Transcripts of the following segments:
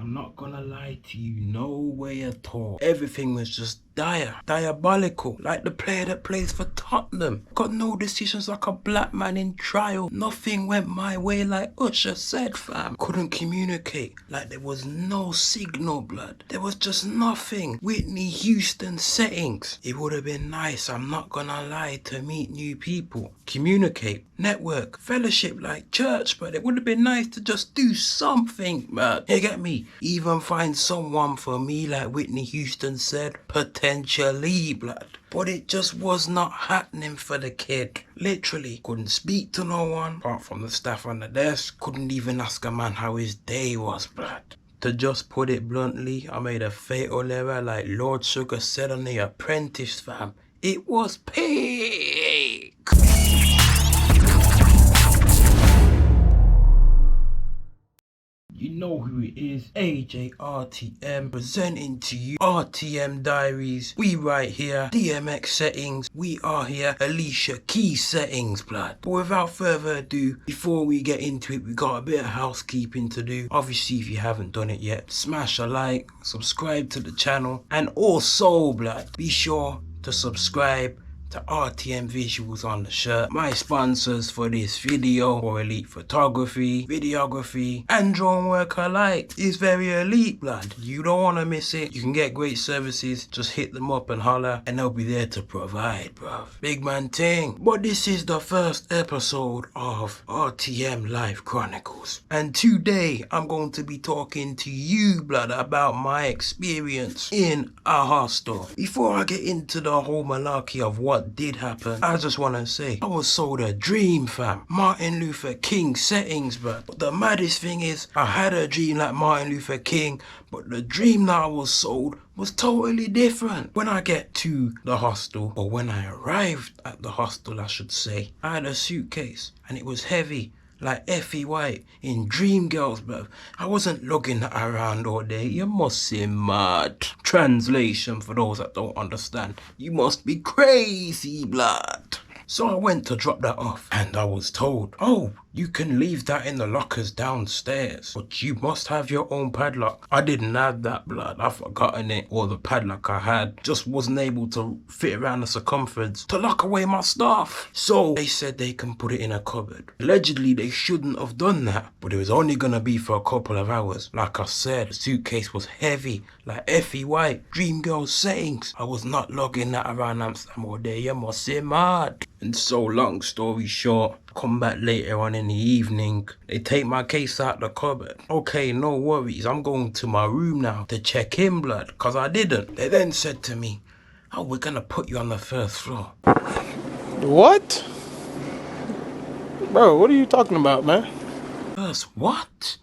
I'm not gonna lie to you, no way at all. Everything was just diabolical, like the player that plays for Tottenham. Got no decisions like a black man in trial. Nothing went my way like Usher said, fam. Couldn't communicate, like there was no signal, blood. There was just nothing. Whitney Houston settings. It would have been nice, I'm not gonna lie, to meet new people, communicate, network, fellowship like church, but it would have been nice to just do something, man. You get me? Even find someone for me like Whitney Houston said, potentially, blood. But it just was not happening for the kid. Literally, couldn't speak to no one, apart from the staff on the desk. Couldn't even ask a man how his day was, blood. To just put it bluntly, I made a fatal error like Lord Sugar said on The Apprentice, fam. It was peak. You know who it is, AJ RTM, presenting to you RTM Diaries. We right here, DMX settings, we are here, Alicia Keys settings, blood. But without further ado, before we get into it, we got a bit of housekeeping to do. Obviously, if you haven't done it yet, smash a like, subscribe to the channel, and also, blood, be sure to subscribe to RTM Visuals on the shirt. My sponsors for this video for elite photography, videography, and drone work alike is very elite, blood. You don't want to miss it. You can get great services. Just hit them up and holler, and they'll be there to provide, bruv. Big man ting. But this is the first episode of RTM Life Chronicles, and today I'm going to be talking to you, blood, about my experience in a hostel. Before I get into the whole malarkey of what did happen, I just want to say I was sold a dream, fam. Martin Luther King settings, bruh. But the maddest thing is, I had a dream like Martin Luther King, but the dream that I was sold was totally different. When I get to the hostel, or when I arrived at the hostel I should say, I had a suitcase and it was heavy like Effie White in Dreamgirls, bruv. I wasn't lugging that around all day. You must seem mad. Translation for those that don't understand. You must be crazy, blood. So I went to drop that off and I was told, oh, you can leave that in the lockers downstairs, but you must have your own padlock. I didn't have that, blood. I've forgotten it, or the padlock I had just wasn't able to fit around the circumference to lock away my stuff. So they said they can put it in a cupboard. Allegedly, they shouldn't have done that, but it was only gonna be for a couple of hours. Like I said, the suitcase was heavy, like Effie White, Dreamgirls settings. I was not lugging that around Amsterdam all day. You must say mad. And so, long story short, come back later on in the evening, they take my case out the cupboard. Okay, no worries, I'm going to my room now to check in, blood, because I didn't. They then said to me, oh, we're gonna put you on the first floor. What? Bro, what are you talking about, man? First what?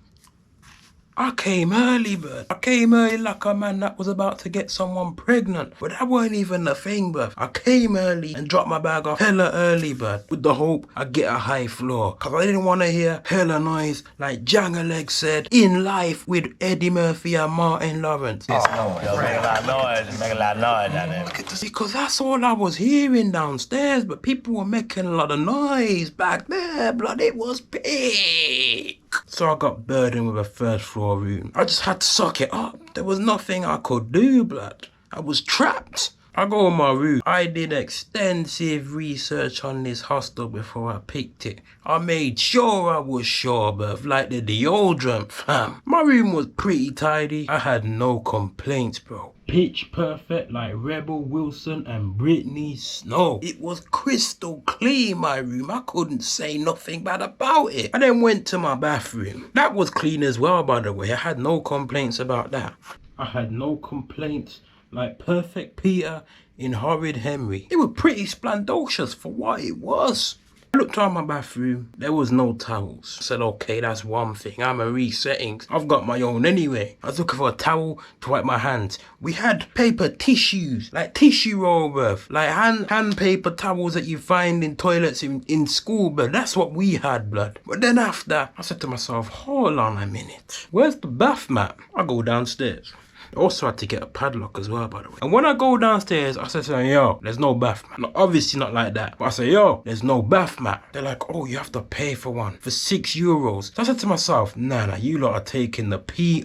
I came early, bruv. I came early like a man that was about to get someone pregnant. But that weren't even the thing, bruv. I came early and dropped my bag off hella early, bruv, with the hope I'd get a high floor. Cause I didn't want to hear hella noise like Jangaleg said in Life with Eddie Murphy and Martin Lawrence. Make a lot of noise down there. Because that's all I was hearing downstairs, but people were making a lot of noise back there, blood. It was big. So I got burdened with a first floor room. I just had to suck it up. There was nothing I could do, blood. I was trapped. I go in my room. I did extensive research on this hostel before I picked it. I made sure I was sure, bruv, like the deodorant, fam. My room was pretty tidy. I had no complaints, bro. Pitch perfect like Rebel Wilson and Britney Snow. It was crystal clean, my room. I couldn't say nothing bad about it. I then went to my bathroom. That was clean as well, by the way. I had no complaints about that. I had no complaints like Perfect Peter in Horrid Henry. It was pretty splendocious for what it was. I looked around my bathroom, there was no towels. I said, okay, that's one thing. I'm a resettings. I've got my own anyway. I was looking for a towel to wipe my hands. We had paper tissues, like tissue roll, bruv. Like hand paper towels that you find in toilets in school, but that's what we had, blood. But then after, I said to myself, hold on a minute. Where's the bath mat? I go downstairs. I also had to get a padlock as well, by the way. And when I go downstairs, I said to them, yo, there's no bath mat. Obviously not like that. But I say, yo, there's no bath mat. They're like, oh, you have to pay for one for €6. So I said to myself, nah, you lot are taking the PISS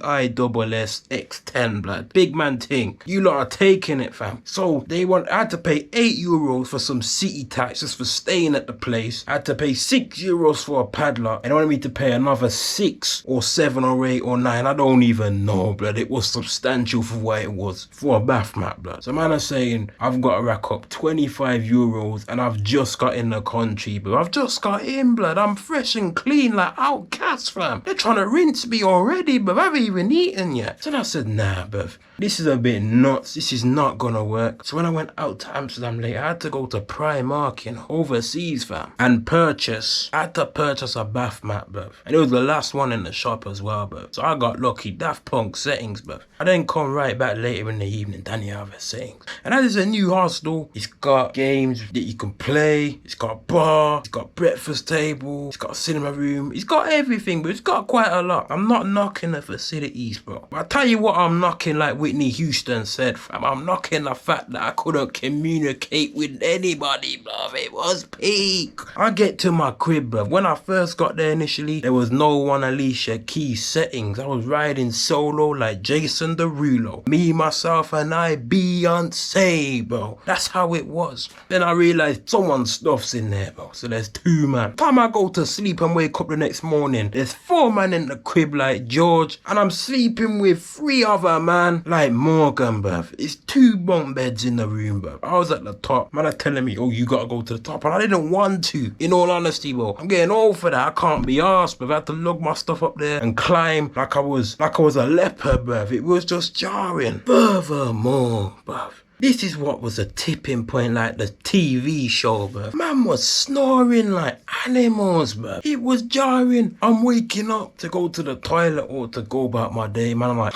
X10, blood. Big man thing. You lot are taking it, fam. So I had to pay €8 for some city tax just for staying at the place. I had to pay €6 for a padlock. And they wanted me to pay another 6 or 7 or 8 or 9. I don't even know, blood. It was substantial for what it was. For a bath mat, blood. So man is saying, I've got to rack up €25 and I've just got in the country, but I've just got in, blood. I'm fresh and clean like outcast, fam. They're trying to rinse me already, but I haven't even eaten yet. So I said, nah, bruv. This is a bit nuts. This is not gonna work. So when I went out to Amsterdam later, I had to go to Primark in overseas, fam, and I had to purchase a bath mat, bruv. And it was the last one in the shop as well, bruv. So I got lucky. Daft Punk settings, bruv. I then come right back later in the evening, Danny Harvey settings. And that is a new hostel. It's got games that you can play. It's got a bar. It's got a breakfast table. It's got a cinema room. It's got everything, but it's got quite a lot. I'm not knocking the facilities, bro. But I tell you what I'm knocking, like Whitney Houston said, fam. I'm knocking the fact that I couldn't communicate with anybody, bro. It was peak. I get to my crib, bro. When I first got there initially, there was no one Alicia Keys settings. I was riding solo like Jason Derulo. Me, myself, and I, Beyonce, bro. That's how it was. Then I realized someone's stuff's in there, bro. So there's 2 man. Time I go to sleep and wake up the next morning, there's 4 man in the crib like George, and I'm sleeping with 3 other man like Morgan, bruv. It's 2 bunk beds in the room, bruv. I was at the top. Man are telling me, oh, you gotta go to the top, and I didn't want to. In all honesty, bro, I'm getting old for that. I can't be arsed, bruv. I had to lug my stuff up there and climb like I was a leopard, bruv. It was just jarring. Furthermore, bruv, this is what was a tipping point like the TV show, bruv. Man was snoring like animals, bruv. It was jarring. I'm waking up to go to the toilet or to go about my day, man. I'm like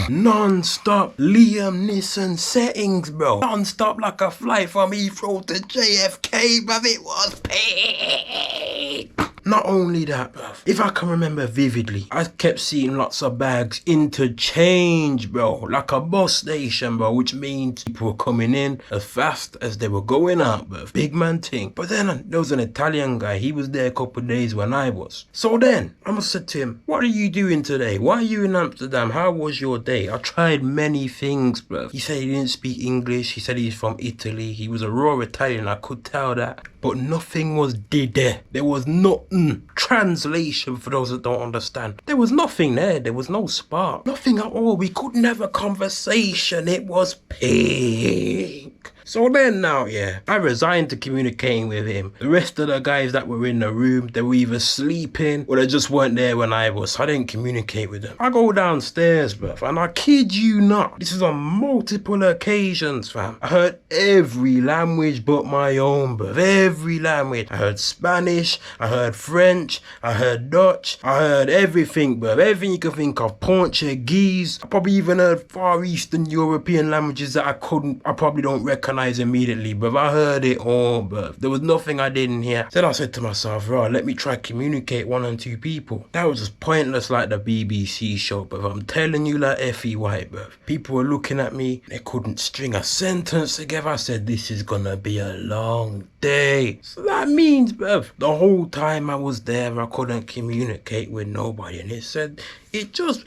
non-stop Liam Neeson settings, bro. Non-stop like a flight from Heathrow to JFK, bruv. It was peak. Not only that, bruv, if I can remember vividly, I kept seeing lots of bags interchange, bro, like a bus station, bro, which means people were coming in as fast as they were going out, bruv. Big man thing. But then there was an Italian guy. He was there a couple of days when I was. So then I must said to him, what are you doing today? Why are you in Amsterdam? How was your day? I tried many things, bruv. He said he didn't speak English. He said he's from Italy. He was a raw Italian. I could tell that. But nothing was there. There was nothing. Translation for those that don't understand. There was nothing there. There was no spark. Nothing at all. We couldn't have a conversation. It was pink. So then now, yeah, I resigned to communicating with him. The rest of the guys that were in the room, they were either sleeping or they just weren't there when I was. So I didn't communicate with them. I go downstairs, bruv, and I kid you not, this is on multiple occasions, fam. I heard every language but my own, bruv. Every language. I heard Spanish, I heard French, I heard Dutch, I heard everything, bruv. Everything you can think of. Portuguese. I probably even heard Far Eastern European languages that I probably don't recognize immediately, bruv. I heard it all, bruv. There was nothing I didn't hear. Then I said to myself, right, let me try communicate 1 and 2 people. That was just pointless like the BBC show, bruv. I'm telling you, like Effie White, bruv. People were looking at me, they couldn't string a sentence together. I said, this is gonna be a long day. So that means, bruv, the whole time I was there, I couldn't communicate with nobody. And it just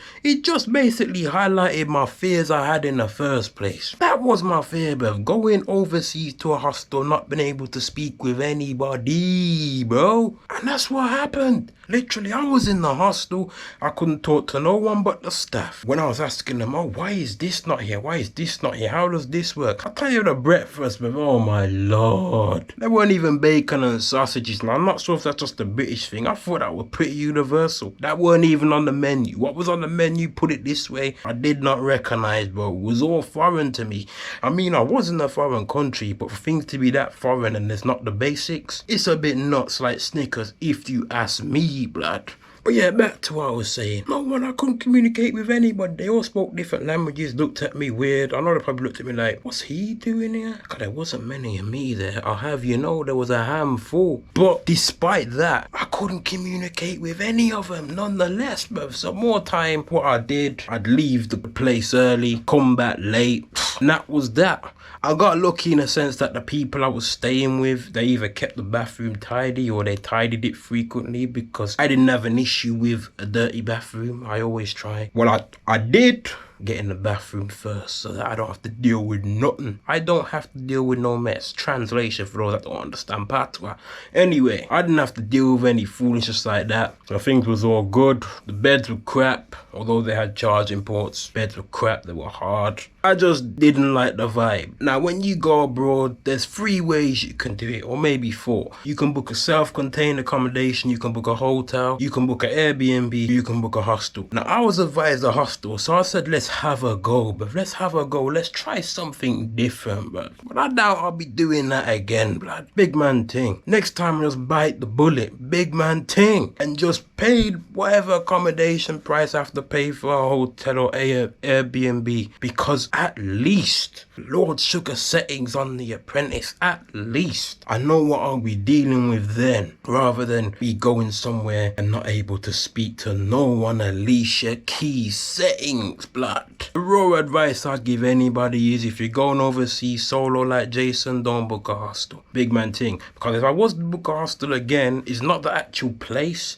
basically highlighted my fears I had in the first place. That was my fear, bruv. Going overseas to a hostel, not being able to speak with anybody, bro. And that's what happened. Literally, I was in the hostel. I couldn't talk to no one but the staff. When I was asking them, oh, why is this not here? Why is this not here? How does this work? I tell you the breakfast, bruv. Oh my lord. There weren't even bacon and sausages. Now, I'm not sure if that's just a British thing. I thought that was pretty universal. That weren't even on the menu. What was on the menu, put it this way, I did not recognize, bro. It was all foreign to me. I mean, I was in a foreign country, but for things to be that foreign and there's not the basics, it's a bit nuts like Snickers if you ask me, blood. But yeah, back to what I was saying. No one, I couldn't communicate with anybody. They all spoke different languages, looked at me weird. I know they probably looked at me like, what's he doing here? Cause there wasn't many of me there. I'll have you know, there was a handful. But despite that, I couldn't communicate with any of them nonetheless, bruv. So more time, what I did, I'd leave the place early, come back late, and that was that. I got lucky in a sense that the people I was staying with, they either kept the bathroom tidy or they tidied it frequently, because I didn't have an issue with a dirty bathroom. I always try. Well, I did get in the bathroom first so that I don't have to deal with nothing. I don't have to deal with no mess. Translation for those that don't understand patois. Anyway, I didn't have to deal with any foolishness like that. So things was all good. The beds were crap, although they had charging ports. Beds were crap, they were hard. I just didn't like the vibe. Now, when you go abroad, there's 3 ways you can do it, or maybe 4. You can book a self-contained accommodation, you can book a hotel, you can book an Airbnb, you can book a hostel. Now, I was advised a hostel, so I said, let's have a go, but let's have a go. Let's try something different, but I doubt I'll be doing that again, blood. Big man thing. Next time, just bite the bullet. Big man thing. And just paid whatever accommodation price I have to pay for a hotel or Airbnb, because at least Lord Sugar settings on The Apprentice, at least I know what I'll be dealing with then, rather than be going somewhere and not able to speak to no one. Alicia Keys settings, blood. The raw advice I'd give anybody is, if you're going overseas solo like Jason, don't book a hostel. Big man thing. Because if I was to book a hostel again, it's not the actual place.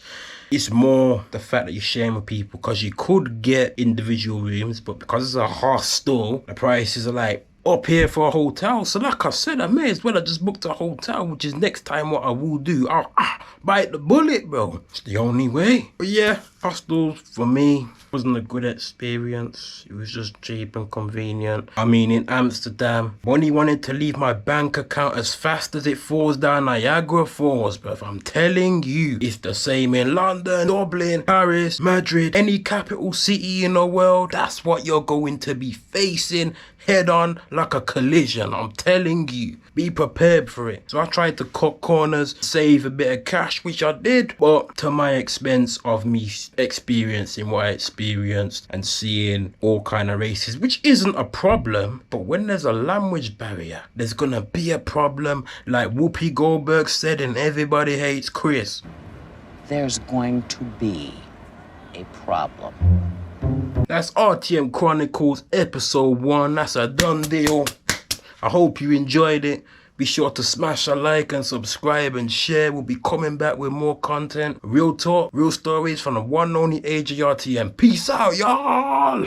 It's more the fact that you're sharing with people, because you could get individual rooms, but because it's a hostel, the prices are like up here for a hotel. So like I said, I may as well have just booked a hotel, which is next time what I will do. I'll bite the bullet, bro. It's the only way. But yeah, hostels for me wasn't a good experience. It was just cheap and convenient. I mean, in Amsterdam, money wanted to leave my bank account as fast as it falls down Niagara Falls, bruv. I'm telling you, it's the same in London, Dublin, Paris, Madrid, any capital city in the world. That's what you're going to be facing head on, like a collision. I'm telling you, be prepared for it. So I tried to cut corners, save a bit of cash, which I did, but to my expense of me experiencing what I experienced and seeing all kind of races, which isn't a problem. But when there's a language barrier, there's gonna be a problem. Like Whoopi Goldberg said in Everybody Hates Chris, there's going to be a problem. That's RTM Chronicles episode 1. That's a done deal. I hope you enjoyed it. Be sure to smash a like and subscribe and share. We'll be coming back with more content. Real talk, real stories from the one and only AJ RTM. Peace out, y'all.